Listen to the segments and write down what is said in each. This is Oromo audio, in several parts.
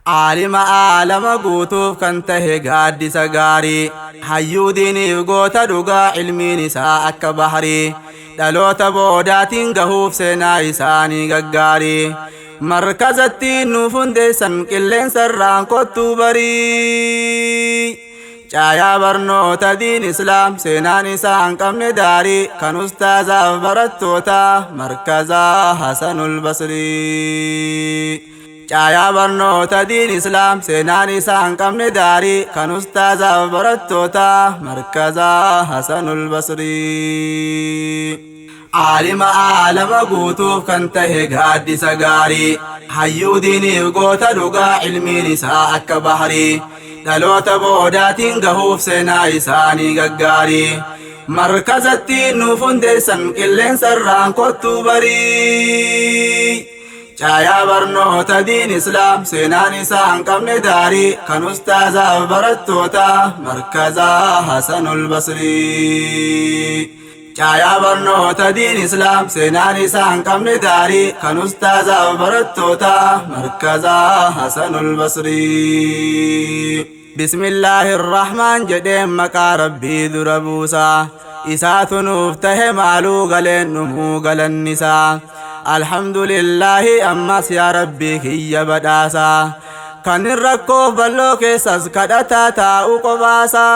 عالم عالم قوتوف كنته قاد سقاري حيو ديني وقوتا دقا علمي نساء كبحري دلوت بوداتين قهوف سينا إساني ققاري مركز التين نوفن ديسن كلين سران قطو بري چایا برنوتا دين اسلام سينا نسان قمن داري كان استاذا برتوتا مركزا حسن البصري چایا برنوتا دين اسلام سينا نسان قمن داري كان استاذا برتوتا مركزا حسن البصري عالم عالم قوتوف كنته قاد سقاري حيو ديني وقوتا دقا علمي نساء كبحري دلوت بوداتين قهوف سينا إساني ققاري مركز التين نوفن ديسن كلين سران قطو بري چایا برنوتا دين اسلام سينا نسان قمن داري كان استاذا برتوتا مركزا حسن البصري چایا برنوتا دين اسلام سينا نسان قمن داري كان استاذا برتوتا مركزا حسن البصري بسم الله الرحمن جديم مكا ربي دربوسا إسات نفته مالو غلين نمو غلن نسا الحمد لله أمس يا ربي كي بداسا كان الركو بلو كيساس كدتا تاو قباسا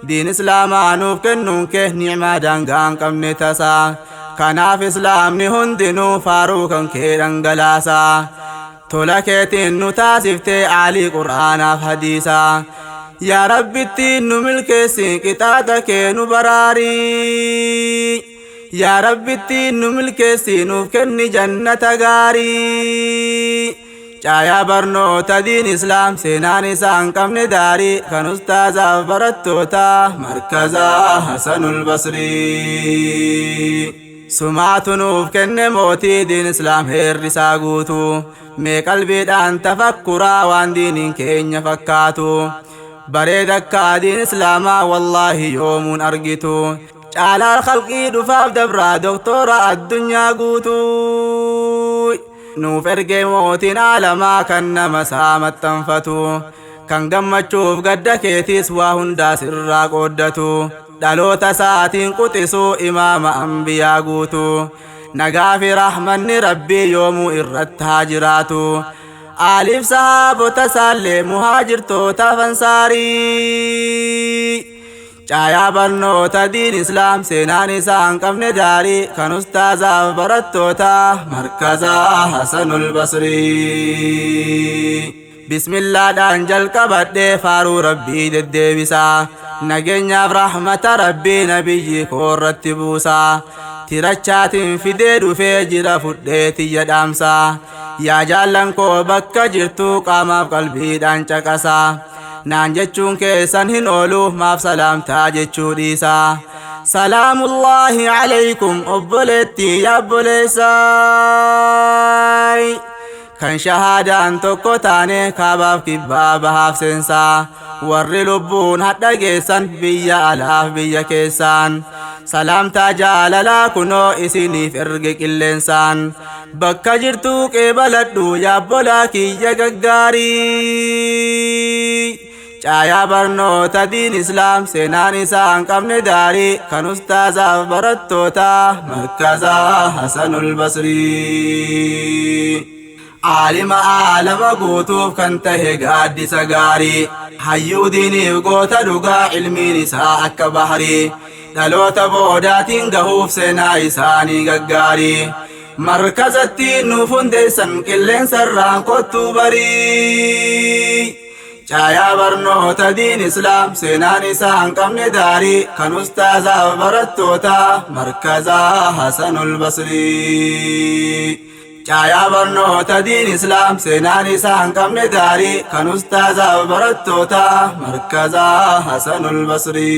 دين اسلام عنوف كنون كه نعمة دانغان كم نتسا كناف اسلام نهندنو فاروكا كيران غلاسا تولكتين نتاسفت علي قرآن حديثا يا رب التين ملك سيكتاتك نبراري يا رب التين ملك سينوف كن جنة غاري چایا برنوتا دين اسلام سينا نسان قمن داري كان استاذا برتوتا مركزا حسن البصري سمعت نوف كن موتي دين اسلام هير رساقوتو مي قلبي دان تفكرا وان دين كين فكاتو بريدك دين اسلاما والله يوم ارقتو على الخلق دفاف دبرا دكتورا الدنيا قوتو نوف ارقي موتنا لما كان مسامت تنفتو كان قمتشوف قد كيتيس وهندا سرا قدتو دالوتا ساتين قتسو إمام أنبياء قوتو نقافي رحمن ربي يوم إرت هاجراتو آلف صحابو تسالي مهاجرتو تفنساري چایا برنوتا دين اسلام سينا نسان قمن داري كان استاذا برتوتا مركزا حسن البصري بسم الله دانجل كبد فارو ربي ددبسا نجنيا برحمة ربي نبي كورت بوسا ترچات فيدو فجر فديتي يدامسا يا جالن كو بك جرتو قام قلبي دان چقسا نان جچون كيسن هن اولو ما سلام تاج چوديسا سلام الله عليكم ابلتي يا بليساي كان شهادة أنتو كوتاني كاباب كباب هافسنسا ورّي لبون حتى جيسان بيا ألاف بيا كيسان سلام تاجال لا كنو إسيني فرق الإنسان بكا جرتو كبالدو يا بولاكي يا غغاري چایا برنوتا دين اسلام سينا نسان قمن داري كان استاذا برتوتا مركزا حسن البصري عالم عالم قوتوف كنته قاد سقاري حيو ديني وقوتا دقا علمي نساء كبحري دلوت بوداتين قهوف سينا إساني ققاري مركز التين نوفن ديسن كلين سران قطو بري چایا برنوتا دين اسلام سينا نسان قمن داري كان استاذا برتوتا مركزا حسن البصري چایا برنوتا دين اسلام سينا نسان قمن داري كان استاذا برتوتا مركزا حسن البصري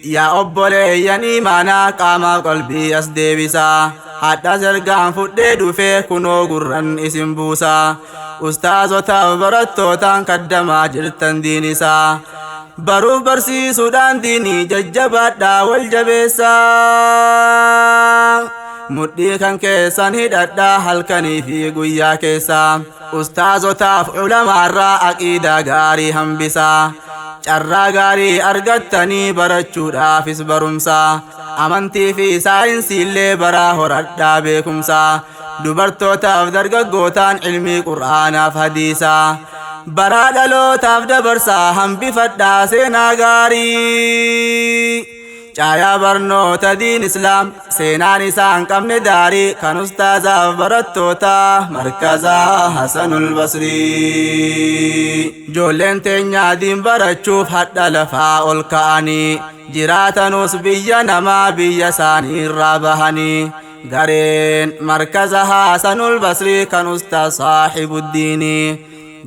يا أبولي يعني مانا قاما قلبي أسديبسا حتى زرقان فدي دوفي كنو قرن اسم بوسا أستاذو تبرتو تان قدما جرتن دينيسا بروف برسي سودان ديني ججبات دا والجبسا mudhii kan keessan hidhadhaa halkanii fi guyyaa keessa ustaazotaaf ulamaarraa aqiidaa gaarii hambisaa carraa gaarii argattanii barachuudhaafis barumsa amantii fi saayinsiillee baraa horadhaa beekumsa dubartootaaf dargaggootaan ilmii qur'aanaaf hadiisaa baraa dhalootaaf dabarsaa hambifadhaa seenaa gaarii caayaa barnoota diin islaam seenaan isaa hin qabne daarii kan ustaazaaf barattoota markazaa Hasanul Basrii ijoolleen teenyaa diin barachuuf hadha lafaa ol ka'anii jiraatanus biyya namaa biyya isaanii irraa bahanii gareen markaza Hasanul Basrii kan ustaaz Saaxibuddiini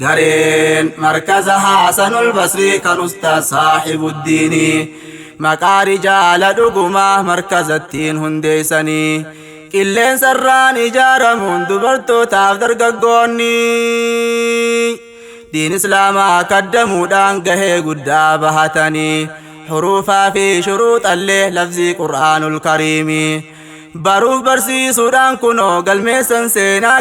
gareen markaza Hasanul Basrii kan ustaaz Saaxibuddiini maqaa rijaala dhugumaa markazattiin hundeessanii qilleensarraan ijaaramuun dubartootaaf dargaggoonni diin islaamaa kaddamuudhaan gahee guddaa bahatanii huruufaa fi shuruuxallee lafzii qur'aanul kariimii baruuf barsiisuudhaan kunoo galmeessan seenaa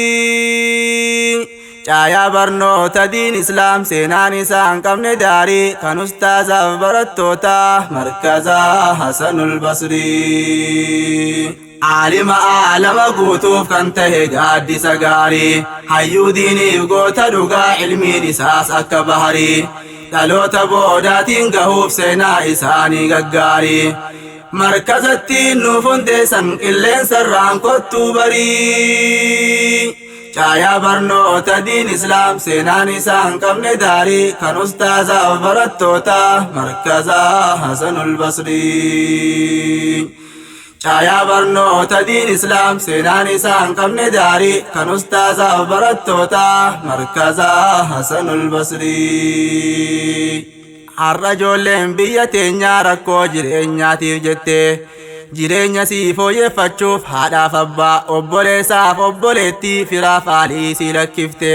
gaggaarii caayaa barnoota diin islaam seenaan isaa hin qabne daarii kan ustaazaaf barattoota markazaa Hasanul Basrii aalima aalama guutuuf kan tahe gaaddisa gaarii hayyuu diiniif goota dhugaa ilmiin isaas akka baharii dhaloota boodaatiin gahuuf seenaa isaanii gaggaarii markazattiin nuuf hundeessan qilleensarraan kottuu barii caayaa barnoota diin islaam seenaan isaa hin qabne daarii kan ustaazaaf barattoota markazaa Hasanul Basrii caayaa barnoota diin islaam seenaan isaa hin qabne daarii kan ustaazaaf barattoota markazaa Hasanul Basrii har'a ijoolleen biyya teenyaa rakkoo jireenyaatiif jettee jireenya sii fooyyeffachuuf haadhaaf abbaa obboleessaaf obboleettii firaaf aalii sii lakkifte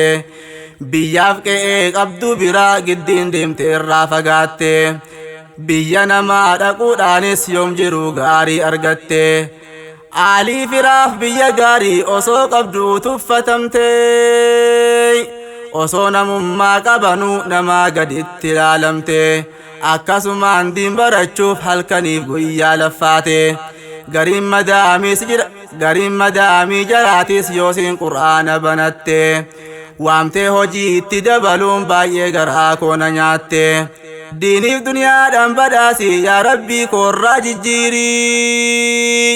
biyyaaf qe'ee qabdu biraa giddiin deemte irraa fagaatte biyya namaa dhaquudhaanis yoom jiruu gaarii argatte aalii firaaf biyya gaarii osoo qabduu tuffatamte osoo namummaa qabanuu namaa gaditti ilaalamte akkasumaan diin barachuuf halkaniif guyyaa laffaate gariin madaamii jaraatis yoosiin qur'aana banatte waamtee hojii itti dabaluun baay'ee garaa koona nyaatte diiniif duniyaadhaan badhaasi yaa rabbii koorraa jijjiirii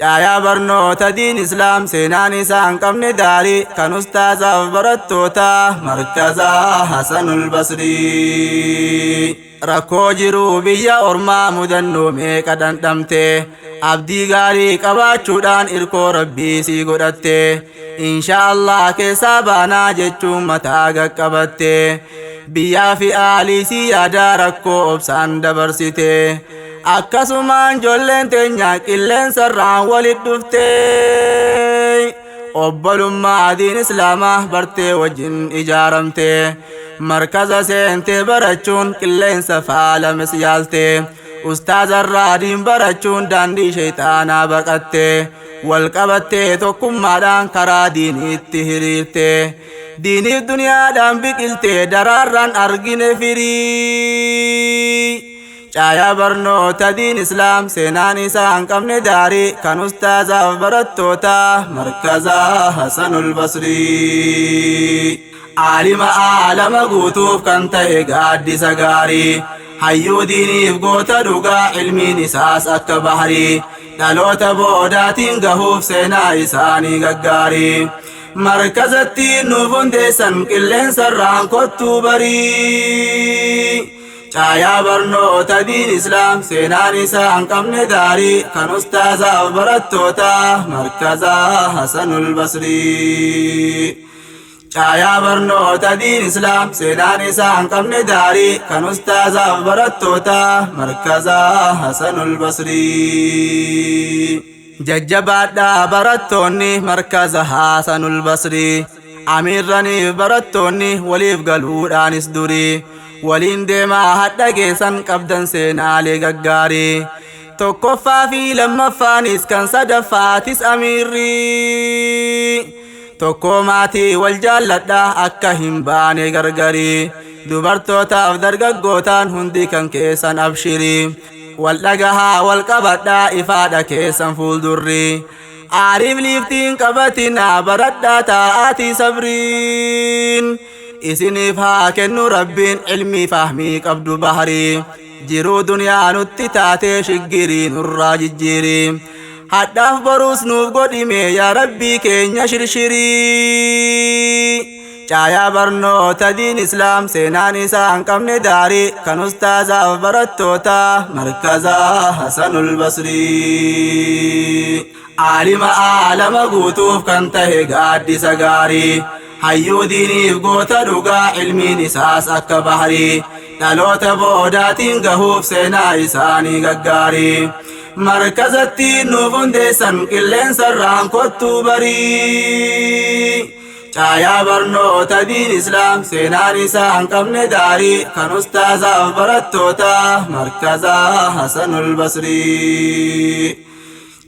caayaa barnoota diin islaam seenaan isaa hin qabne daarii kan ustaazaaf barattoota markazaa Hasanul Basrii rakkoo jiruu biyya ormaa mudannoo meeqa dhandhamte abdii gaarii qabaachuudhaan irkoo rabbii sii godhatte inshaallah keessaa baanaa jechuun mataa gaqqabatte biyyaa fi aalii sii yaadaa rakkoo obsaan dabarsite akkasumaan ijoolleen teenya qilleensarraan walit dhufte obbolummaa diin islaamaa bartee wajjin ijaaramte markaza seentee barachuun qilleensa faalames yaalte ustaazarraa diin barachuun daandii shayxaanaa baqatte wal qabattee tokkummaadhaan karaa diiniitti hiriirte diiniif duniyaadhaan biqilte daraarraan argine firii caayaa barnoota diin islaam seenaan isaa hin qabne daarii kan ustaazaaf barattoota markazaa Hasanul Basrii aalima aalama guutuuf kan ta'e gaaddisa gaarii hayyuu diiniif goota dhugaa ilmiin isaas akka baharii dhaloota boodaatiin gahuuf seenaa isaanii gaggaarii markazattiin nuuf hundeessan qilleensarraan kottuu barii caayaa barnoota diin islaam seenaan isaa hin qabne daarii kan ustaazaaf barattoota markazaa Hasanul Basrii caayaa barnoota diin islaam seenaan isaa hin qabne daarii kan ustaazaaf barattoota markazaa Hasanul Basrii jajjabaadhaa barattoonni markaza Hasanul Basrii amiirraniif barattoonni waliif galuudhaanis durii waliin deemaa hadha geessan qabdan seenaalee gaggaarii tokkoffaa fi lammaffaanis kan sadaffaatis amiirrii tokko maatii wal jaalladha akka hin baane gargarii dubartootaaf dargaggootaan hundi kan keessan abshirii wal dhagahaa wal qabadhaa ifaadha keessan fuuldurri aariif liiftiin qabatinaa baradhaa taa'aatii sabriin isiniif haa kennu rabbiin ilmii fahmii qabdu baharii jiruu duniyaa nutti taatee shiggirii nurraa jijjiirii hadhaaf boruus nuuf godhime yaa rabbii keenya shirshirii caayaa barnoota diin islaam seenaan isaa hin qabne daarii kan ustaazaaf barattoota markazaa Hasanul Basrii aalima aalama guutuuf kan tahe gaaddisa gaarii hayyuu diiniif goota dhugaa ilmiin isaas akka baharii dhaloota boodaatiin gahuuf seenaa isaanii gaggaarii markazatti nuuf hundeessan qilleensarraan kottuu barii caayaa barnoota diin islaam seenaan isaa hin qabne daarii kan ustaazaaf barattoota markazaa Hasanul Basrii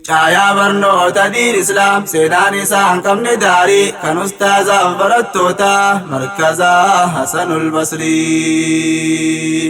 caayaa barnoota diin islaam seenaan isaa hin qabne daarii kan ustaazaaf barattoota markazaa Hasanul Basrii